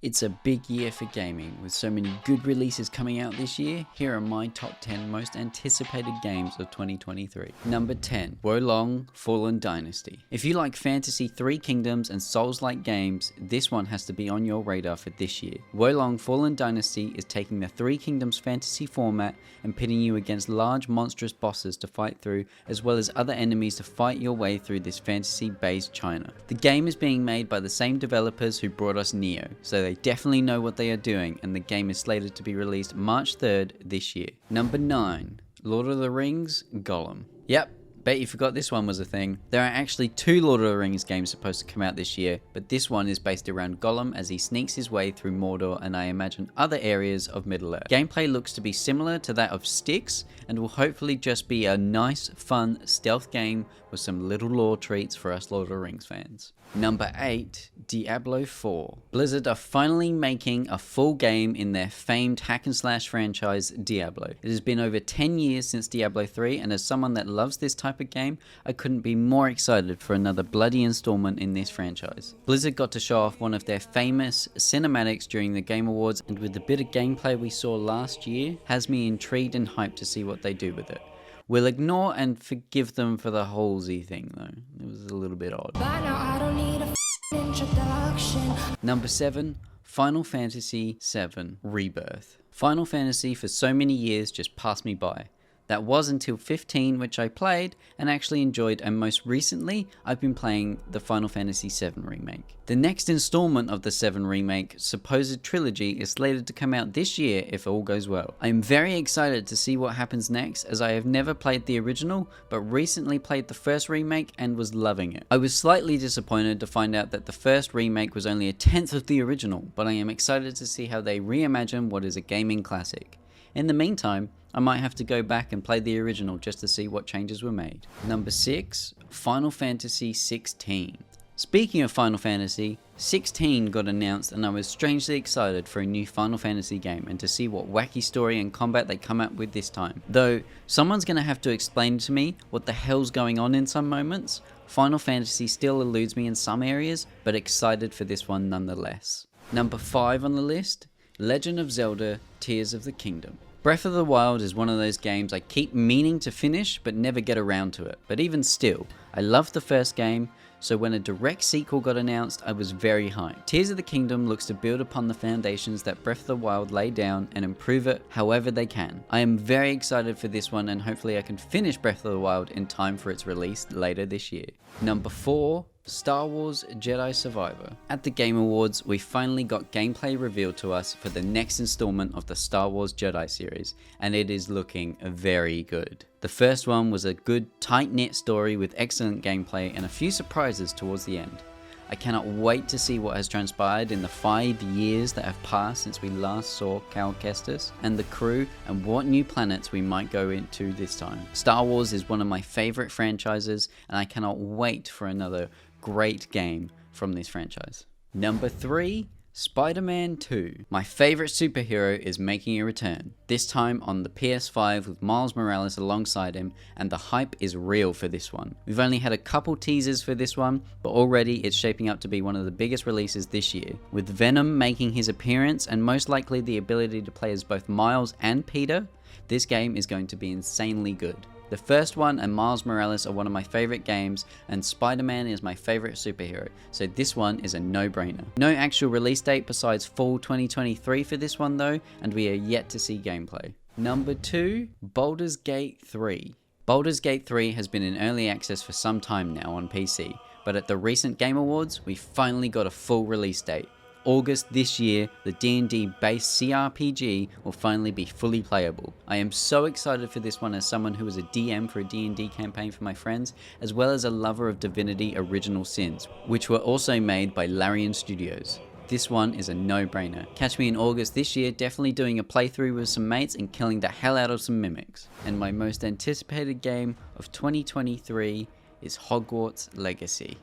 It's a big year for gaming, with so many good releases coming out this year. Here are my top 10 most anticipated games of 2023. Number 10, Wo Long Fallen Dynasty. If you like fantasy Three Kingdoms and Souls-like games, this one has to be on your radar for this year. Wo Long Fallen Dynasty is taking the Three Kingdoms fantasy format and pitting you against large monstrous bosses to fight through, as well as other enemies to fight your way through this fantasy-based China. The game is being made by the same developers who brought us Nioh, so they definitely know what they are doing, and the game is slated to be released March 3rd this year. Number 9, Lord of the Rings Gollum. Yep, bet you forgot this one was a thing. There are actually 2 Lord of the Rings games supposed to come out this year, but this one is based around Gollum as he sneaks his way through Mordor and I imagine other areas of Middle-earth. Gameplay looks to be similar to that of Styx and will hopefully just be a nice, fun stealth game with some little lore treats for us Lord of the Rings fans. Number 8, Diablo 4. Blizzard are finally making a full game in their famed hack and slash franchise, Diablo. It has been over 10 years since Diablo 3, and as someone that loves this type of game, I couldn't be more excited for another bloody installment in this franchise. Blizzard got to show off one of their famous cinematics during the Game Awards, and with the bit of gameplay we saw last year, has me intrigued and hyped to see what they do with it. We'll ignore and forgive them for the Halsey thing though. It was a little bit odd. By now I don't need a introduction. Number 7, Final Fantasy VII Rebirth. Final Fantasy for so many years just passed me by. That was until 15, which I played and actually enjoyed, and most recently I've been playing the Final Fantasy VII Remake. The next installment of the 7 Remake supposed trilogy is slated to come out this year if all goes well. I am very excited to see what happens next, as I have never played the original, but recently played the first remake and was loving it. I was slightly disappointed to find out that the first remake was only a 10th of the original, but I am excited to see how they reimagine what is a gaming classic. In the meantime, I might have to go back and play the original just to see what changes were made. Number 6, Final Fantasy 16. Speaking of Final Fantasy, 16 got announced and I was strangely excited for a new Final Fantasy game and to see what wacky story and combat they come up with this time. Though, someone's gonna have to explain to me what the hell's going on in some moments. Final Fantasy still eludes me in some areas, but excited for this one nonetheless. Number 5 on the list, Legend of Zelda Tears of the Kingdom. Breath of the Wild is one of those games I keep meaning to finish but never get around to it, but even still, I loved the first game, so when a direct sequel got announced, I was very hyped. Tears of the Kingdom looks to build upon the foundations that Breath of the Wild laid down and improve it however they can. I am very excited for this one and hopefully I can finish Breath of the Wild in time for its release later this year. Number 4, Star Wars Jedi Survivor. At the Game Awards, we finally got gameplay revealed to us for the next installment of the Star Wars Jedi series, and it is looking very good. The first one was a good, tight-knit story with excellent gameplay and a few surprises towards the end. I cannot wait to see what has transpired in the 5 years that have passed since we last saw Cal Kestis and the crew, and what new planets we might go into this time. Star Wars is one of my favorite franchises, and I cannot wait for another great game from this franchise. Number 3, Spider-Man 2. My favorite superhero is making a return, this time on the PS5 with Miles Morales alongside him, and the hype is real for this one. We've only had a couple teasers for this one, but already it's shaping up to be one of the biggest releases this year. With Venom making his appearance and most likely the ability to play as both Miles and Peter, this game is going to be insanely good. The first one and Miles Morales are one of my favorite games, and Spider-Man is my favorite superhero, so this one is a no-brainer. No actual release date besides fall 2023 for this one though, and we are yet to see gameplay. Number 2, Baldur's Gate 3. Baldur's Gate 3 has been in early access for some time now on PC, but at the recent Game Awards, we finally got a full release date. August this year, the D&D based CRPG will finally be fully playable. I am so excited for this one as someone who was a DM for a D&D campaign for my friends, as well as a lover of Divinity Original Sins, which were also made by Larian Studios. This one is a no-brainer. Catch me in August this year definitely doing a playthrough with some mates and killing the hell out of some mimics. And my most anticipated game of 2023 is Hogwarts Legacy.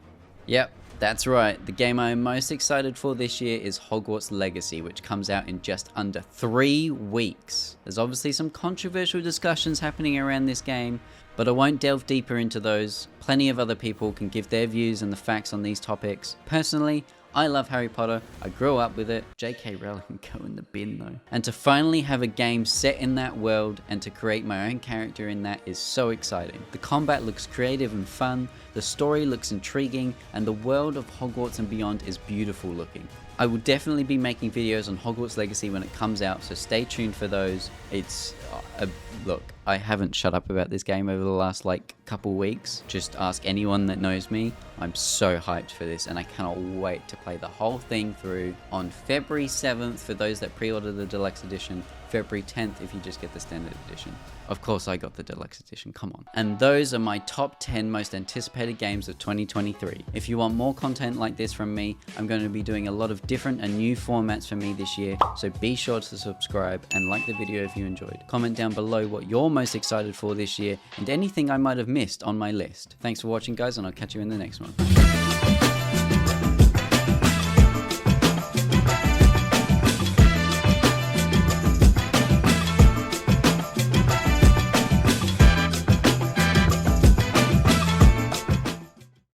Yep, that's right, the game I am most excited for this year is Hogwarts Legacy, which comes out in just under 3 weeks. There's obviously some controversial discussions happening around this game, but I won't delve deeper into those. Plenty of other people can give their views and the facts on these topics. Personally, I love Harry Potter, I grew up with it. J.K. Rowling go in the bin though. And to finally have a game set in that world and to create my own character in that is so exciting. The combat looks creative and fun, the story looks intriguing, and the world of Hogwarts and beyond is beautiful looking. I will definitely be making videos on Hogwarts Legacy when it comes out, so stay tuned for those. It's look, I haven't shut up about this game over the last couple weeks. Just ask anyone that knows me. I'm so hyped for this and I cannot wait to play the whole thing through on February 7th for those that pre-order the deluxe edition, February 10th if you just get the standard edition. Of course I got the deluxe edition, come on. And those are my top 10 most anticipated games of 2023. If you want more content like this from me, I'm going to be doing a lot of different and new formats for me this year, so be sure to subscribe and like the video if you enjoyed. Comment down below what you're most excited for this year and anything I might have missed on my list. Thanks for watching guys, and I'll catch you in the next one.